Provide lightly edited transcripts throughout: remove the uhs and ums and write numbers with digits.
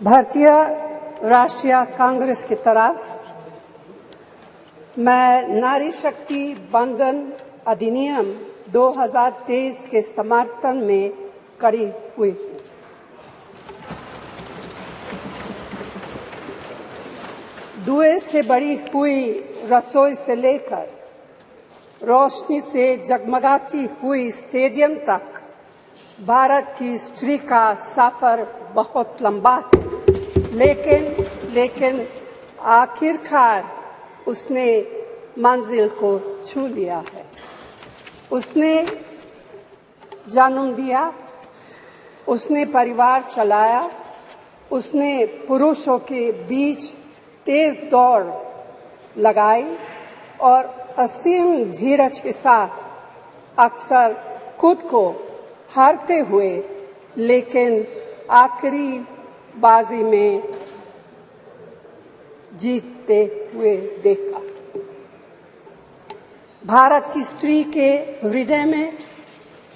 भारतीय राष्ट्रीय कांग्रेस की तरफ मैं नारी शक्ति बंधन अधिनियम 2023 के समर्थन में खड़ी हुई हूँ। धुएं से भरी हुई रसोई से लेकर रोशनी से जगमगाती हुई स्टेडियम तक भारत की स्त्री का सफर बहुत लंबा है, लेकिन आखिरकार उसने मंजिल को छू लिया है। उसने जन्म दिया, उसने परिवार चलाया, उसने पुरुषों के बीच तेज दौड़ लगाई और असीम धीरज के साथ अक्सर खुद को हारते हुए लेकिन आखिरी बाजी में जीतते हुए देखा। भारत की स्त्री के हृदय में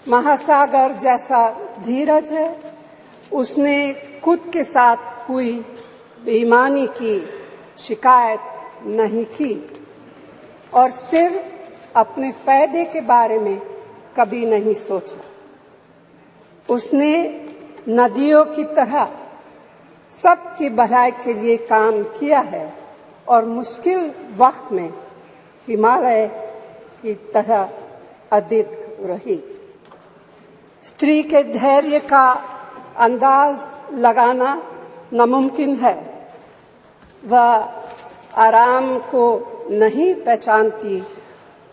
महासागर जैसा धीरज है। उसने खुद के साथ हुई बेईमानी की शिकायत नहीं की और सिर्फ अपने फायदे के बारे में कभी नहीं सोचा। उसने नदियों की तरह सबकी भलाई के लिए काम किया है और मुश्किल वक्त में हिमालय की तरह अडिग रही। स्त्री के धैर्य का अंदाज लगाना नामुमकिन है। वह आराम को नहीं पहचानती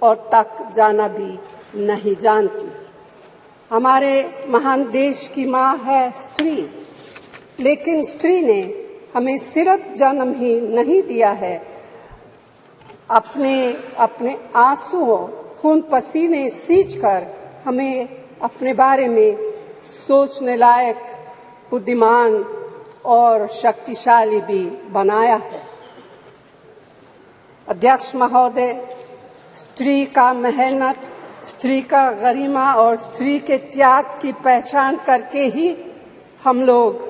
और तक जाना भी नहीं जानती। हमारे महान देश की माँ है स्त्री, लेकिन स्त्री ने हमें सिर्फ जन्म ही नहीं दिया है, अपने आंसुओं खून पसीने सींचकर हमें अपने बारे में सोचने लायक, बुद्धिमान और शक्तिशाली भी बनाया है। अध्यक्ष महोदय, स्त्री का मेहनत, स्त्री का गरिमा और स्त्री के त्याग की पहचान करके ही हम लोग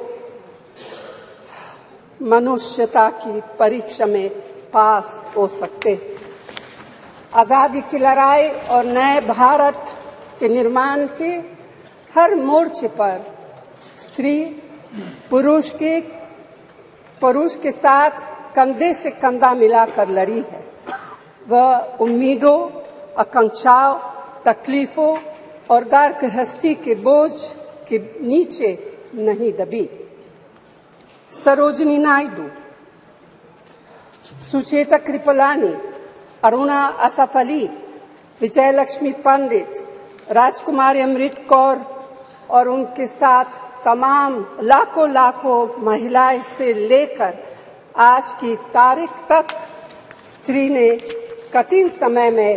मनुष्यता की परीक्षा में पास हो सकते हैं। आजादी की लड़ाई और नए भारत के निर्माण के हर मोर्चे पर स्त्री पुरुष के साथ कंधे से कंधा मिलाकर लड़ी है। वह उम्मीदों, आकांक्षाओं, तकलीफों और घर गृहस्थी के बोझ के नीचे नहीं दबी। सरोजिनी नायडू, सुचेता कृपलानी, अरुणा असफ अली, विजयलक्ष्मी पंडित, राजकुमारी अमृत कौर और उनके साथ तमाम लाखों महिलाएं से लेकर आज की तारीख तक स्त्री ने कठिन समय में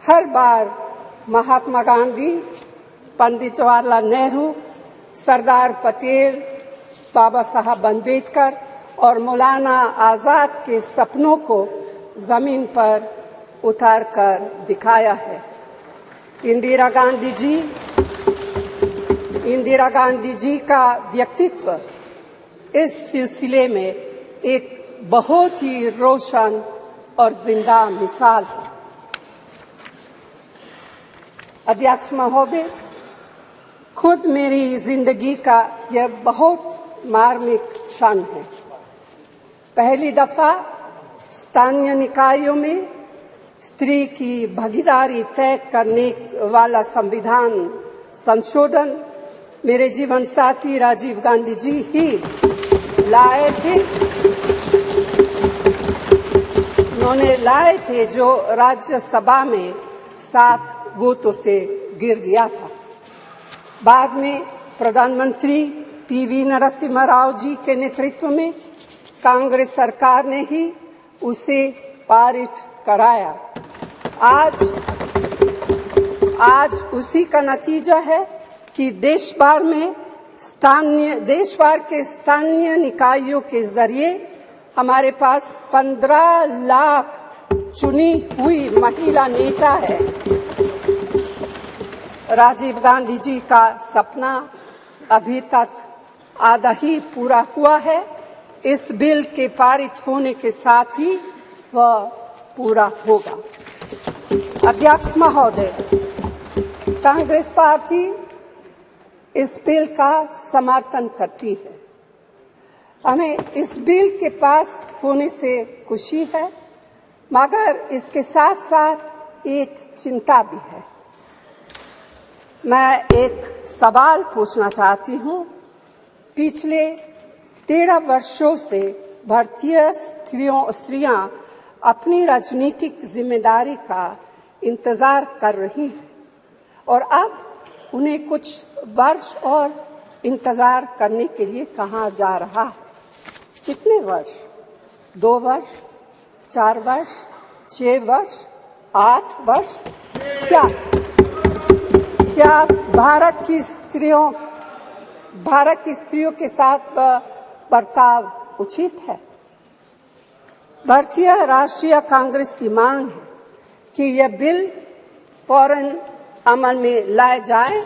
हर बार महात्मा गांधी, पंडित जवाहरलाल नेहरू, सरदार पटेल, बाबा साहब अम्बेडकर और मौलाना आजाद के सपनों को जमीन पर उतार कर दिखाया है। इंदिरा गांधी जी का व्यक्तित्व इस सिलसिले में एक बहुत ही रोशन और जिंदा मिसाल है। अध्यक्ष महोदय, खुद मेरी जिंदगी का यह बहुत मार्मिक क्षण है। पहली दफा स्थानीय निकायों में स्त्री की भागीदारी तय करने वाला संविधान संशोधन मेरे जीवन साथी राजीव गांधी जी ही लाए थे। उन्होंने लाए थे जो राज्यसभा में 7 वोटों से गिर गया था। बाद में प्रधानमंत्री पीवी नरसिम्हा राव जी के नेतृत्व में कांग्रेस सरकार ने ही उसे पारित कराया। आज उसी का नतीजा है कि देश भर के स्थानीय निकायों के जरिए हमारे पास 15 लाख चुनी हुई महिला नेता है। राजीव गांधी जी का सपना अभी तक आधा ही पूरा हुआ है। इस बिल के पारित होने के साथ ही वह पूरा होगा। अध्यक्ष महोदय, कांग्रेस पार्टी इस बिल का समर्थन करती है। हमें इस बिल के पास होने से खुशी है, मगर इसके साथ साथ एक चिंता भी है। मैं एक सवाल पूछना चाहती हूँ। पिछले 13 वर्षों से भारतीय स्त्रियां अपनी राजनीतिक जिम्मेदारी का इंतजार कर रही हैं और अब उन्हें कुछ वर्ष और इंतजार करने के लिए कहा जा रहा है। कितने वर्ष? 2 वर्ष, 4 वर्ष, 6 वर्ष, 8 वर्ष? क्या भारत की स्त्रियों के साथ बर्ताव उचित है? भारतीय राष्ट्रीय कांग्रेस की मांग है कि यह बिल फौरन अमल में लाया जाए,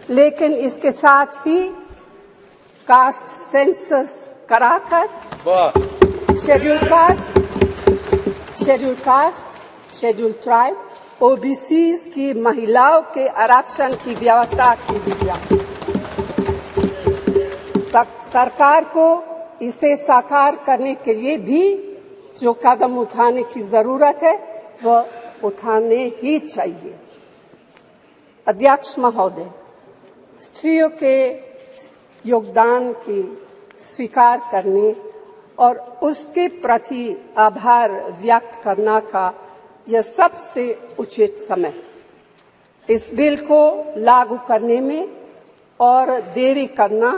लेकिन इसके साथ ही कास्ट सेंसस कराकर शेड्यूल ट्राइब, ओबीसीज की महिलाओं के आरक्षण की व्यवस्था की गई। सरकार को इसे साकार करने के लिए भी जो कदम उठाने की जरूरत है वह उठाने ही चाहिए। अध्यक्ष महोदय, स्त्रियों के योगदान की स्वीकार करने और उसके प्रति आभार व्यक्त करना का यह सबसे उचित समय। इस बिल को लागू करने में और देरी करना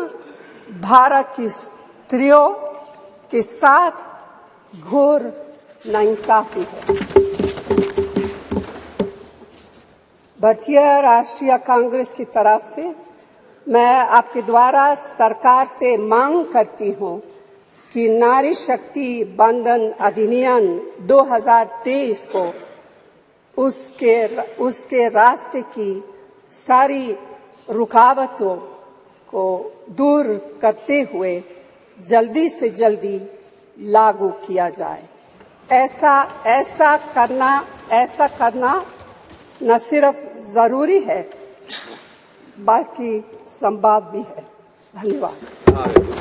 भारत की स्त्रियों के साथ घोर नाइंसाफी है। भारतीय राष्ट्रीय कांग्रेस की तरफ से मैं आपके द्वारा सरकार से मांग करती हूं कि नारी शक्ति बंधन अधिनियम 2023 को उसके रास्ते की सारी रुकावटों को दूर करते हुए जल्दी से जल्दी लागू किया जाए। ऐसा करना न सिर्फ जरूरी है बल्कि संभव भी है। धन्यवाद।